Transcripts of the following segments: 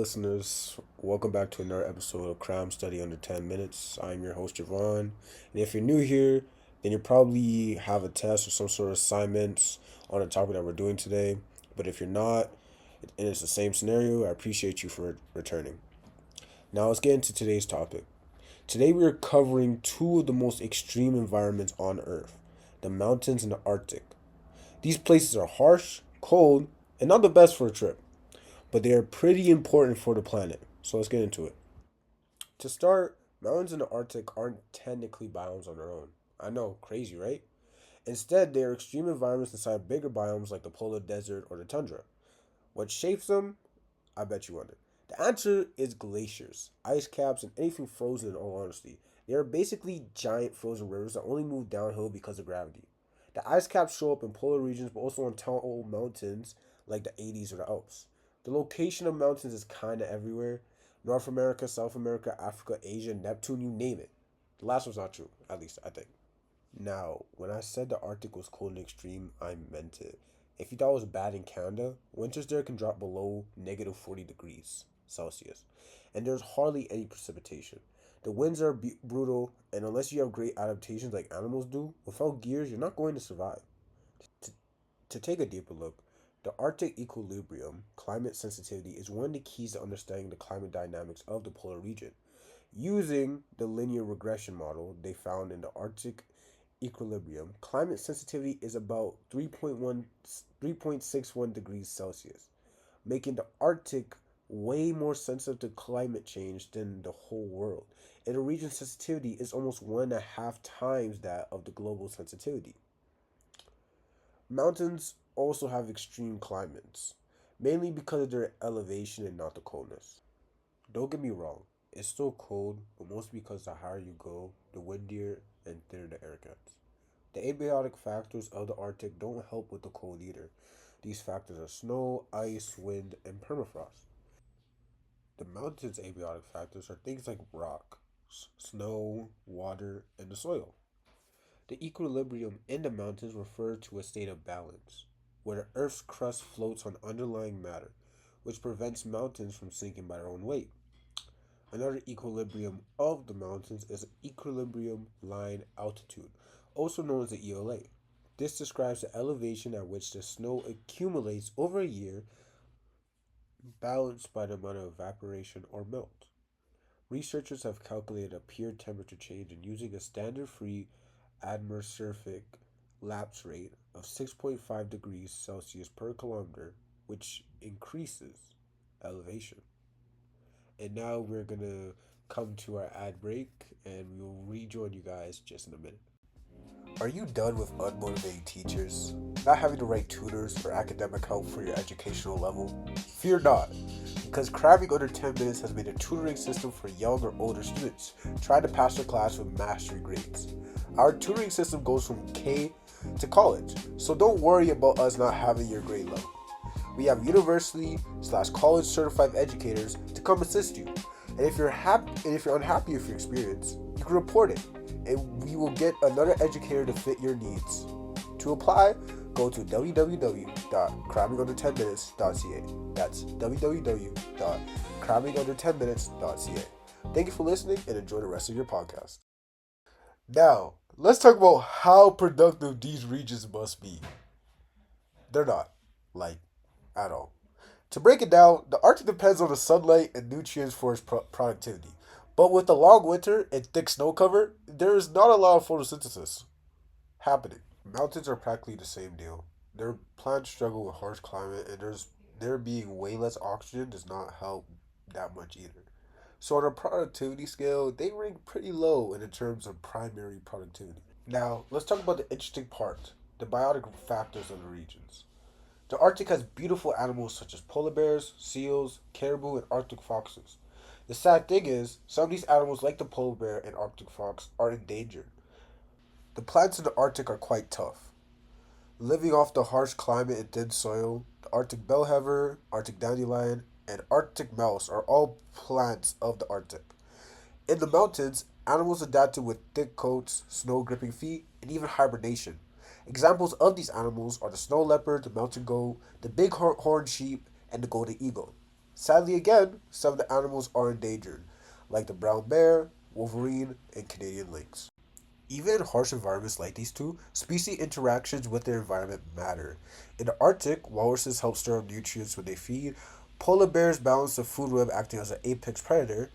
listeners. Welcome back to another episode of Crime Study Under 10 Minutes. I'm your host, Javon. And if you're new here, then you probably have a test or some sort of assignments on the topic that we're doing today. But if you're not, and it's the same scenario, I appreciate you for returning. Now, let's get into today's topic. Today, we are covering two of the most extreme environments on Earth, the mountains and the Arctic. These places are harsh, cold, and not the best for a trip, but they are pretty important for the planet. So let's get into it. To start, mountains in the Arctic aren't technically biomes on their own. I know, crazy, right? Instead, they are extreme environments inside bigger biomes like the polar desert or the tundra. What shapes them? I bet you wonder. The answer is glaciers, ice caps, and anything frozen in all honesty. They are basically giant frozen rivers that only move downhill because of gravity. The ice caps show up in polar regions but also on tall mountains like the Andes or the Alps. The location of mountains is kinda everywhere. North America, South America, Africa, Asia, Neptune, you name it. The last one's not true, at least I think. Now, when I said the Arctic was cold and extreme, I meant it. If you thought it was bad in Canada, winters there can drop below negative 40 degrees Celsius, and there's hardly any precipitation. The winds are brutal, and unless you have great adaptations like animals do, without gears, you're not going to survive. To, to take a deeper look, the Arctic equilibrium, climate sensitivity, is one of the keys to understanding the climate dynamics of the polar region. Using the linear regression model they found in the Arctic equilibrium, climate sensitivity is about 3.61 degrees Celsius, making the Arctic way more sensitive to climate change than the whole world. And the region's sensitivity is almost 1.5 times that of the global sensitivity. Mountains also have extreme climates, mainly because of their elevation and not the coldness. Don't get me wrong, it's still cold, but mostly because the higher you go, the windier and thinner the air gets. The abiotic factors of the Arctic don't help with the cold either. These factors are snow, ice, wind, and permafrost. The mountain's abiotic factors are things like rock, snow, water, and the soil. The equilibrium in the mountains refers to a state of balance, where the Earth's crust floats on underlying matter, which prevents mountains from sinking by their own weight. Another equilibrium of the mountains is equilibrium line altitude, also known as the ELA. This describes the elevation at which the snow accumulates over a year, balanced by the amount of evaporation or melt. Researchers have calculated a pure temperature change in using a standard free atmospheric lapse rate of 6.5 degrees Celsius per kilometer, which increases elevation. And now we're gonna come to our ad break and we will rejoin you guys just in a minute. Are you done with unmotivated teachers? Not having to write tutors or academic help for your educational level? Fear not, because Cramming Under 10 Minutes has made a tutoring system for young or older students trying to pass their class with mastery grades. Our tutoring system goes from K to college, so don't worry about us not having your grade level. We have university/college certified educators to come assist you. And if you're unhappy with your experience, you can report it, and we will get another educator to fit your needs. To apply, go to www.crammingunder10minutes.ca. That's www.crammingunder10minutes.ca. Thank you for listening and enjoy the rest of your podcast. Now, let's talk about how productive these regions must be. They're not, like, at all. To break it down, the Arctic depends on the sunlight and nutrients for its productivity. But with the long winter and thick snow cover, there is not a lot of photosynthesis happening. Mountains are practically the same deal. Their plants struggle with harsh climate, and there being way less oxygen does not help that much either. So on a productivity scale, they rank pretty low in terms of primary productivity. Now, let's talk about the interesting part, the biotic factors of the regions. The Arctic has beautiful animals such as polar bears, seals, caribou, and Arctic foxes. The sad thing is, some of these animals, like the polar bear and Arctic fox, are endangered. The plants in the Arctic are quite tough. Living off the harsh climate and thin soil, the Arctic bellwether, Arctic dandelion, and Arctic mouse are all plants of the Arctic. In the mountains, animals adapted with thick coats, snow gripping feet, and even hibernation. Examples of these animals are the snow leopard, the mountain goat, the big horned sheep, and the golden eagle. Sadly, again, some of the animals are endangered, like the brown bear, wolverine, and Canadian lynx. Even in harsh environments like these two, species interactions with their environment matter. In the Arctic, walruses help store up nutrients when they feed, polar bears balance the food web acting as an apex predator,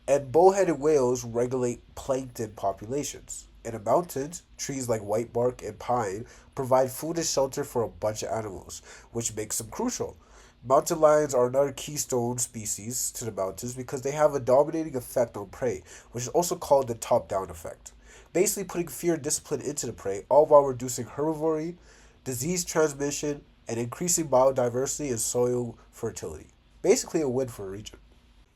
and bull-headed whales regulate plankton populations. In the mountains, trees like whitebark and pine provide food and shelter for a bunch of animals, which makes them crucial. Mountain lions are another keystone species to the mountains because they have a dominating effect on prey, which is also called the top-down effect. Basically putting fear and discipline into the prey, all while reducing herbivory, disease transmission, and increasing biodiversity and soil fertility. Basically a win for a region.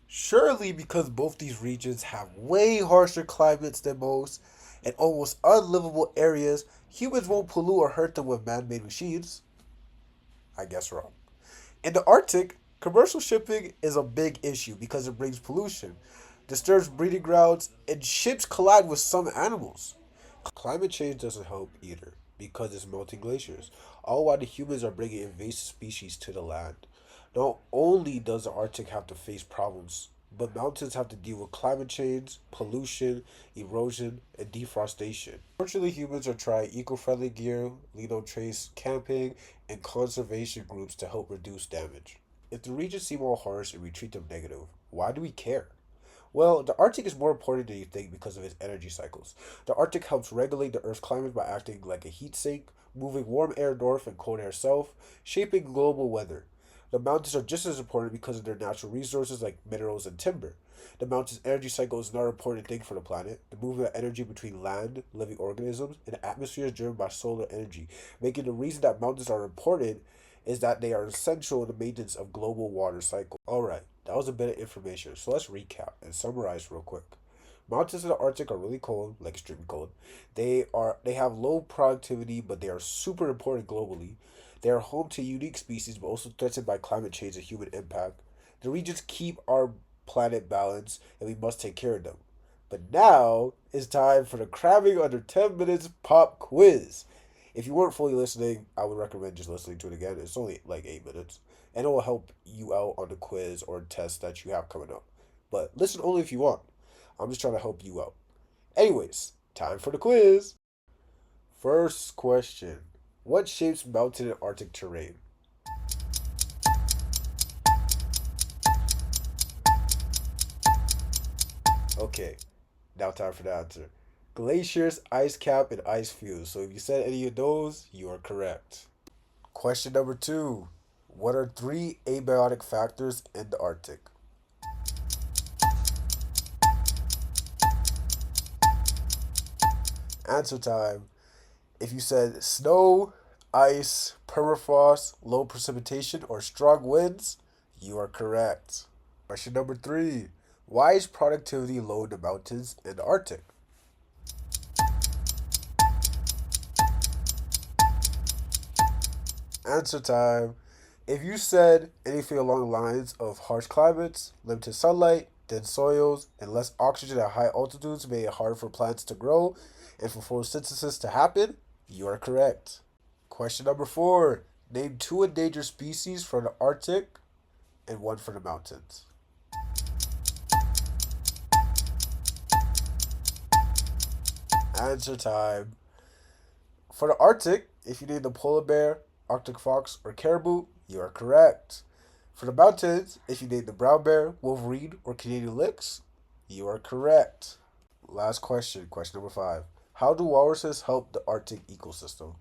Surely because both these regions have way harsher climates than most and almost unlivable areas, humans won't pollute or hurt them with man-made machines. I guess wrong. In the Arctic, commercial shipping is a big issue because it brings pollution, disturbs breeding grounds, and ships collide with some animals. Climate change doesn't help either because it's melting glaciers, all while the humans are bringing invasive species to the land. Not only does the Arctic have to face problems, but mountains have to deal with climate change, pollution, erosion, and deforestation. Fortunately, humans are trying eco-friendly gear, lead on trace camping, and conservation groups to help reduce damage. If the regions seem all harsh and we treat them negative, why do we care? Well, the Arctic is more important than you think because of its energy cycles. The Arctic helps regulate the Earth's climate by acting like a heat sink, moving warm air north and cold air south, shaping global weather. The mountains are just as important because of their natural resources like minerals and timber. The mountain's energy cycle is another important thing for the planet. The movement of energy between land, living organisms, and the atmosphere is driven by solar energy, making the reason that mountains are important is that they are essential in the maintenance of global water cycle. Alright, that was a bit of information, so let's recap and summarize real quick. Mountains in the Arctic are really cold, like extremely cold. They have low productivity, but they are super important globally. They are home to unique species, but also threatened by climate change and human impact. The regions keep our planet balanced, and we must take care of them. But now it's time for the cramming under 10 minutes pop quiz. If you weren't fully listening, I would recommend just listening to it again. It's only like 8 minutes, and it will help you out on the quiz or test that you have coming up. But listen only if you want. I'm just trying to help you out. Anyways, time for the quiz. First question. What shapes mountain and Arctic terrain? Okay, now time for the answer. Glaciers, ice cap, and ice fields. So if you said any of those, you are correct. Question number two. What are three abiotic factors in the Arctic? Answer time. If you said snow, ice, permafrost, low precipitation, or strong winds, you are correct. Question number three. Why is productivity low in the mountains in the Arctic? Answer time. If you said anything along the lines of harsh climates, limited sunlight, dense soils, and less oxygen at high altitudes make it hard for plants to grow and for photosynthesis to happen, you are correct. Question number four. Name two endangered species from the Arctic and one from the mountains. Answer time. For the Arctic, if you name the polar bear, Arctic fox, or caribou, you are correct. For the mountains, if you name the brown bear, wolverine, or Canadian lynx, you are correct. Last question, question number five. How do walruses help the Arctic ecosystem?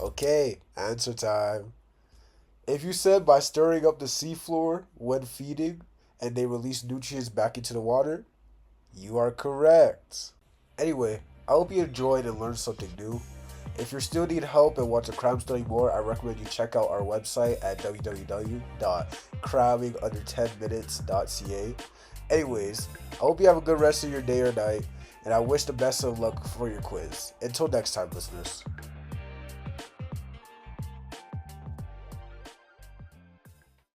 Okay, answer time. If you said by stirring up the seafloor when feeding and they release nutrients back into the water, you are correct. Anyway, I hope you enjoyed and learned something new. If you still need help and want to crime study more, I recommend you check out our website at www.cramming10minutes.ca. Anyways, I hope you have a good rest of your day or night, and I wish the best of luck for your quiz. Until next time, listeners.